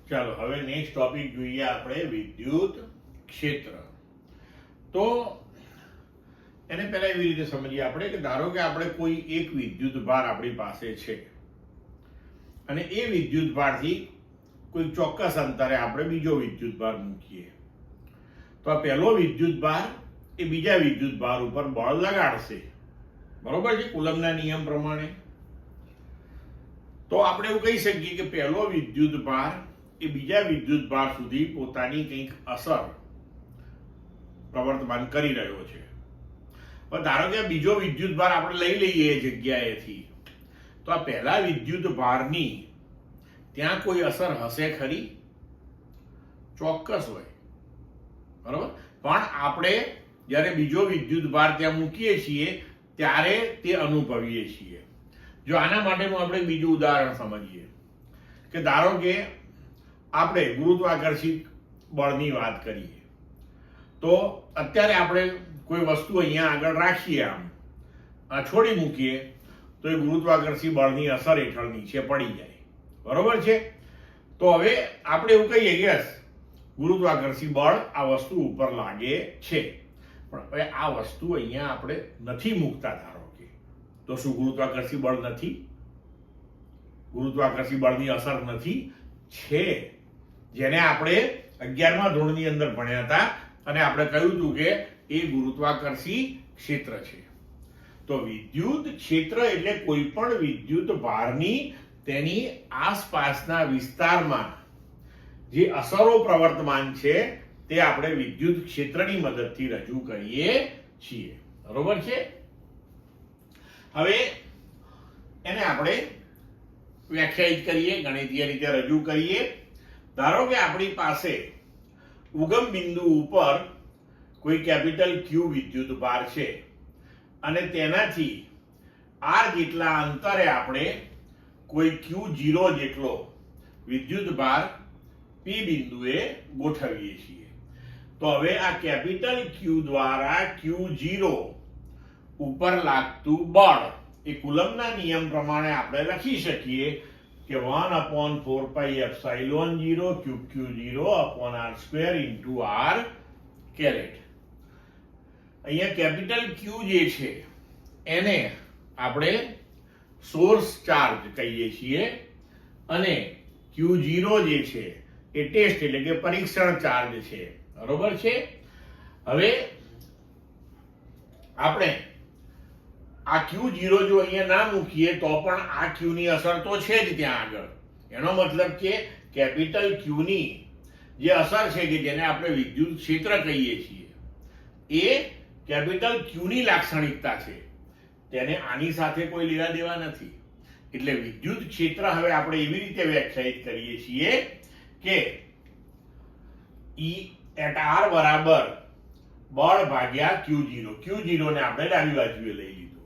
ચાલો હવે next topic જોઈએ આપણે વિદ્યુત ક્ષેત્ર. તો એને પહેલા એવી રીતે સમજીએ આપણે કે ધારો કે આપણે કોઈ એક વિદ્યુત ભાર આપણી પાસે છે અને એ વિદ્યુત ભારથી કોઈ ચોક્કસ અંતરે આપણે બીજો વિદ્યુત ભાર મૂકીએ તો આ પહેલો વિદ્યુત ભાર એ બીજા વિદ્યુત ભાર ઉપર બળ લગાડશે, બરોબર છે, કુલમના નિયમ પ્રમાણે. તો આપણે એવું કહી શકીએ કે પહેલો વિદ્યુત ભાર એ બીજા વિદ્યુત ભાર સુધી પોતાની કંઈક અસર પ્રવર્તમાન કરી રહ્યો છે. પણ ધારો કે બીજો વિદ્યુત ભાર આપણે લઈ લઈએ એ જગ્યાએથી, તો આ પહેલા વિદ્યુત ભારની ત્યાં કોઈ અસર હશે ખરી? ચોક્કસ હોય, બરોબર. પણ આપણે જ્યારે બીજો વિદ્યુત ભાર ત્યાં મૂકીએ છીએ ત્યારે તે અનુભવીએ છીએ. જો આના માટેનું આપણે બીજું ઉદાહરણ સમજીએ કે ધારો કે આપણે ગુરુત્વાકર્ષિત બળની વાત કરીએ તો અત્યારે આપણે કોઈ વસ્તુ અહીંયા આગળ રાખીએ, આમ છોડી મૂકીએ તો એ ગુરુત્વાકર્ષી બળની અસર હેઠળ નીચે પડી જાય, બરોબર છે. તો હવે આપણે એવું કહીએ કે ગુરુત્વાકર્ષી બળ આ વસ્તુ ઉપર લાગે છે, પણ હવે આ વસ્તુ અહીંયા આપણે નથી મૂકતા ધારો કે, તો શું ગુરુત્વાકર્ષી બળ નથી? ગુરુત્વાકર્ષી બળની અસર નથી? છે, જેને આપણે 11મા ધોરણની અંદર ભણ્યા હતા અને આપણે કહ્યું હતું કે એ ગુરુત્વાકર્ષી ક્ષેત્ર છે. તો વિદ્યુત ક્ષેત્ર એટલે કોઈ પણ વિદ્યુત ભારની તેની આસપાસના વિસ્તારમાં જે અસરો પ્રવર્તમાન છે તે આપણે વિદ્યુત ક્ષેત્રની મદદથી રજૂ કરીએ છીએ, બરોબર છે. હવે એને આપણે વ્યાખ્યાયિત કરીએ, ગણિતીય રીતે રજૂ કરીએ. ધારો કે આપણી પાસે ઉગમ બિંદુ ઉપર કોઈ કેપિટલ ક્યુ વિદ્યુત ભાર છે અને તેનાથી આર જેટલા અંતરે આપણે કોઈ Q0 જેટલો વિદ્યુત ભાર પી બિંદુએ ગોઠવીએ છીએ. તો હવે આ કેપિટલ ક્યુ દ્વારા Q0 ઉપર લાગતું બળ એ કુલમના નિયમ પ્રમાણે આપણે લખી શકીએ કે 1/4πε0 Q0/r² r કેરેટ. અહીંયા કેપિટલ ક્યુ જે છે એને આપણે સોર્સ ચાર્જ કહીએ છીએ અને Q0 જે છે એ ટેસ્ટ એટલે કે પરીક્ષણ ચાર્જ છે, બરોબર છે. હવે આપણે આ Q0 જો અહીંયા ના મૂકીએ તો પણ આ Q ની અસર તો છે જ ત્યાં આગળ. એનો મતલબ કે કેપિટલ Q ની જે અસર છે કે જેને આપણે વિદ્યુત ક્ષેત્ર કહીએ છીએ એ કેપિટલ Q ની લાક્ષણિકતા છે, તેને આની સાથે કોઈ લેવા દેવા નથી. એટલે વિદ્યુત ક્ષેત્ર હવે આપણે એવી રીતે વ્યાખ્યાયિત કરીએ છીએ કે E at R બરાબર બળ ભાગ્યા Q0. Q0 ને આપણે ડાબી બાજુએ લઈ લીધું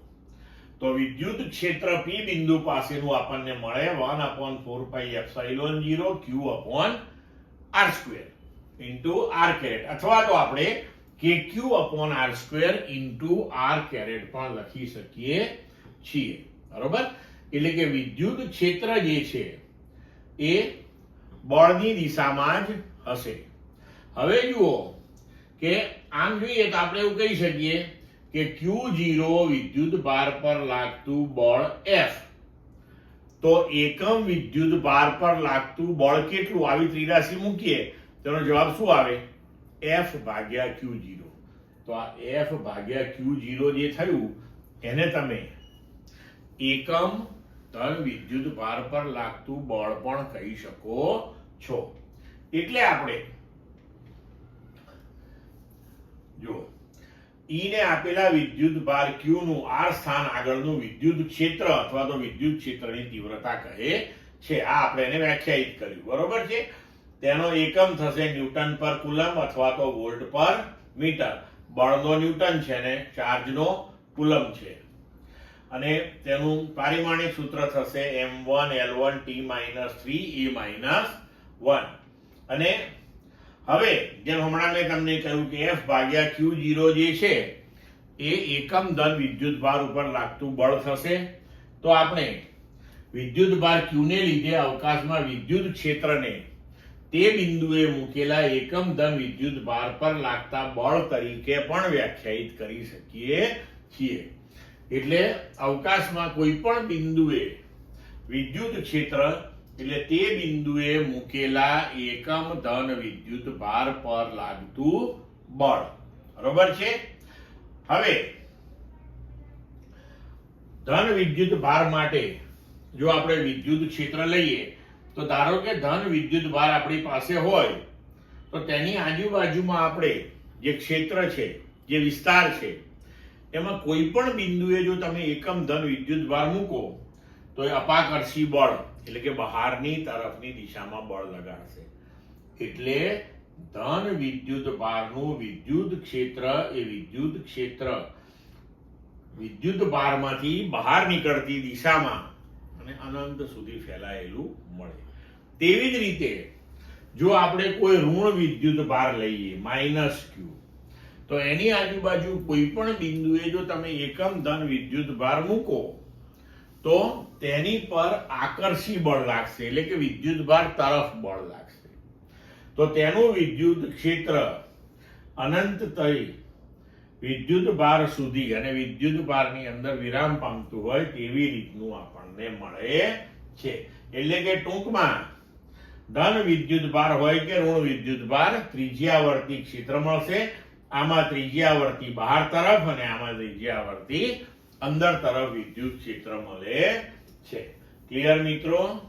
તો વિદ્યુત ક્ષેત્ર P બિંદુ પાસેનું આપણને મળે 1/4πε0 Q/r² r કેરેટ, અથવા તો આપણે KQ/r² r કેરેટ પણ લખી શકીએ છીએ, બરોબર. એટલે કે વિદ્યુત ક્ષેત્ર જે છે એ બળની દિશામાં જ હશે. હવે જુઓ કે આમ જોઈએ તો આપણે એવું કહી શકીએ કે Q0 વિદ્યુત ભાર પર લાગતું બળ F. તો એકમ વિદ્યુત ભાર પર લાગતું બળ કેટલું? આવી ત્રિરાશી મૂકીએ તેનો જવાબ શું આવે? F ભાગ્યા Q0. તો આ F ભાગ્યા Q0 જે થયું એને તમે એકમ ધન વિદ્યુત ભાર પર લાગતું બળ પણ કહી શકો છો. એટલે આપણે જો E ને આપેલા વિદ્યુત ભાર Q નું R સ્થાન આગળનું વિદ્યુત ક્ષેત્ર અથવા તો વિદ્યુત ક્ષેત્રની તીવ્રતા કહે છે. આ આપણે એને વ્યાખ્યાયિત કર્યું, બરોબર છે. તેનો એકમ થશે ન્યૂટન પર કુલમ અથવા તો વોલ્ટ પર મીટર. બળનો ન્યૂટન છે અને ચાર્જનો કુલમ છે અને તેનું પારિમાણિક સૂત્ર થશે m1L1T-3A-1. અને હવે જેમ હમણાં મેં તમને કહ્યું કે F ભાગ્યા Q0 જે છે એ એકમ ધન વિદ્યુત ભાર ઉપર લાગતું બળ થશે. તો આપણે વિદ્યુત ભાર Q ને લીધે અવકાશમાં વિદ્યુત ક્ષેત્રને તે બિંદુએ મૂકેલા એકમ ધન વિદ્યુત ભાર પર લાગતા બળ તરીકે પણ વ્યાખ્યાયિત કરી શકીએ છીએ. એટલે અવકાશમાં કોઈ પણ બિંદુએ વિદ્યુત ક્ષેત્ર એટલે તે બિંદુએ મૂકેલા એકમ ધન વિદ્યુત ભાર પર લાગતું બળ. બરોબર છે. હવે ધન વિદ્યુત ભાર માટે જો આપણે વિદ્યુત ક્ષેત્ર લઈએ તો ધારો કે ધન વિદ્યુત ભાર આપણી પાસે હોય તો તેની આજુબાજુમાં આપણે જે ક્ષેત્ર છે, જે વિસ્તાર છે, એમાં કોઈ પણ બિંદુએ જો તમે એકમ ધન વિદ્યુત ભાર મૂકો તો એ અપાકર્ષી બળ એટલે કે બહારની તરફની દિશામાં બળ લગાડશે. એટલે ધન વિદ્યુત ભારનું વિદ્યુત ક્ષેત્ર એ વિદ્યુત ક્ષેત્ર વિદ્યુત ભારમાંથી બહાર નીકળતી દિશામાં અને અનંત સુધી ફેલાયેલું મળે. તેવી જ રીતે જો આપણે કોઈ ઋણ વિદ્યુત ભાર લઈએ -q તો એની આજુબાજુ કોઈ પણ બિંદુએ જો તમે એકમ ધન વિદ્યુત ભાર મૂકો તો તેની પર આકર્ષી બળ લાગશે એટલે કે વિદ્યુત ભાર તરફ બળ લાગશે. તો તેનું વિદ્યુત ક્ષેત્ર અનંત થઈ વિદ્યુત ભાર સુધી અને વિદ્યુત ભારની અંદર વિરામ પામતું હોય તેવી રીતનું આપણને મળે છે. એટલે કે ટૂંકમાં ધન વિદ્યુત ભાર હોય કે ઋણ વિદ્યુત ભાર ત્રિજ્યાવર્તી ક્ષેત્ર મળશે. આમાં ત્રિજ્યાવર્તી બહાર તરફ અને આમાં ત્રિજ્યાવર્તી અંદર તરફ વિદ્યુત ક્ષેત્ર મળે છે. ક્લિયર મિત્રો?